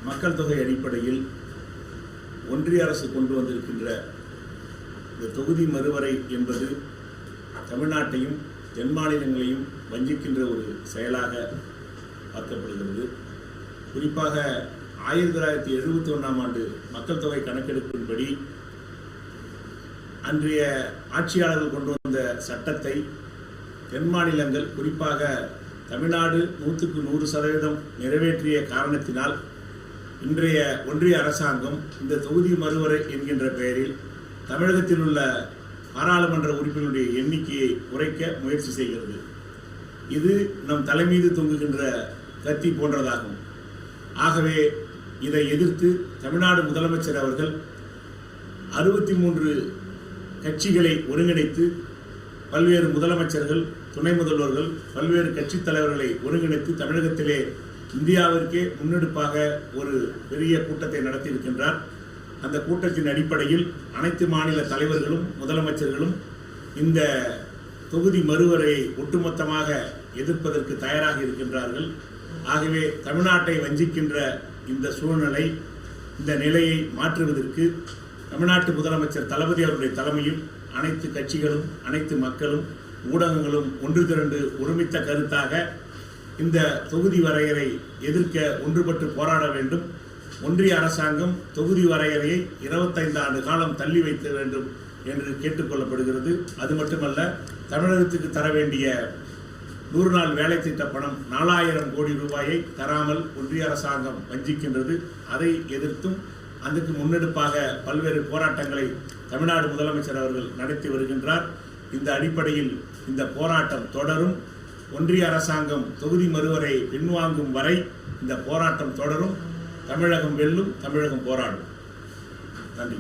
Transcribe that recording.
மக்கள் தொகை அடிப்படையில் ஒன்றிய அரசு கொண்டு வந்திருக்கின்ற இந்த தொகுதி மறுவரை என்பது தமிழ்நாட்டையும் தென் மாநிலங்களையும் வஞ்சிக்கின்ற ஒரு செயலாக பார்க்கப்படுகிறது. குறிப்பாக 1971ஆம் ஆண்டு மக்கள் தொகை கணக்கெடுப்பின்படி அன்றைய ஆட்சியாளர்கள் கொண்டு வந்த சட்டத்தை தென் மாநிலங்கள், குறிப்பாக தமிழ்நாடு 100க்கு 100% நிறைவேற்றிய காரணத்தினால் இன்றைய ஒன்றிய அரசாங்கம் இந்த தொகுதி மறுவரை என்கின்ற பெயரில் தமிழகத்தில் உள்ள பாராளுமன்ற உறுப்பினருடைய எண்ணிக்கையை குறைக்க முயற்சி செய்கிறது. இது நம் தலைமீது தொங்குகின்ற கத்தி போன்றதாகும். ஆகவே இதை எதிர்த்து தமிழ்நாடு முதலமைச்சர் அவர்கள் 63 கட்சிகளை ஒருங்கிணைத்து பல்வேறு முதலமைச்சர்கள், துணை முதல்வர்கள், பல்வேறு கட்சித் தலைவர்களை ஒருங்கிணைத்து தமிழகத்திலே இந்தியாவிற்கே முன்னெடுப்பாக ஒரு பெரிய கூட்டத்தை நடத்தியிருக்கின்றார். அந்த கூட்டத்தின் அடிப்படையில் அனைத்து மாநில தலைவர்களும் முதலமைச்சர்களும் இந்த தொகுதி மறுவரையை ஒட்டுமொத்தமாக எதிர்ப்பதற்கு தயாராக இருக்கின்றார்கள். ஆகவே தமிழ்நாட்டை வஞ்சிக்கின்ற இந்த சூழ்நிலை, இந்த நிலையை மாற்றுவதற்கு தமிழ்நாட்டு முதலமைச்சர் தளபதி அவருடைய தலைமையில் அனைத்து கட்சிகளும், அனைத்து மக்களும், ஊடகங்களும் ஒன்று திரண்டு ஒருமித்த கருத்தாக இந்த தொகுதி வரையறை எதிர்க்க ஒன்றுபட்டு போராட வேண்டும். ஒன்றிய அரசாங்கம் தொகுதி வரையறையை 25 ஆண்டு காலம் தள்ளி வைக்க வேண்டும் என்று கேட்டுக்கொள்ளப்படுகிறது. அது மட்டுமல்ல, தமிழகத்துக்கு தர வேண்டிய 100 நாள் வேலை திட்ட பணம் 4000 கோடி ரூபாயை தராமல் ஒன்றிய அரசாங்கம் வஞ்சிக்கின்றது. அதை எதிர்த்தும் அதற்கு முன்னெடுப்பாக பல்வேறு போராட்டங்களை தமிழ்நாடு முதலமைச்சர் அவர்கள் நடத்தி வருகின்றார். இந்த அடிப்படையில் இந்த போராட்டம் தொடரும். ஒன்றிய அரசாங்கம் தொகுதி மறுவரை பின்வாங்கும் வரை இந்த போராட்டம் தொடரும். தமிழகம் வெல்லும், தமிழகம் போராடும். நன்றி.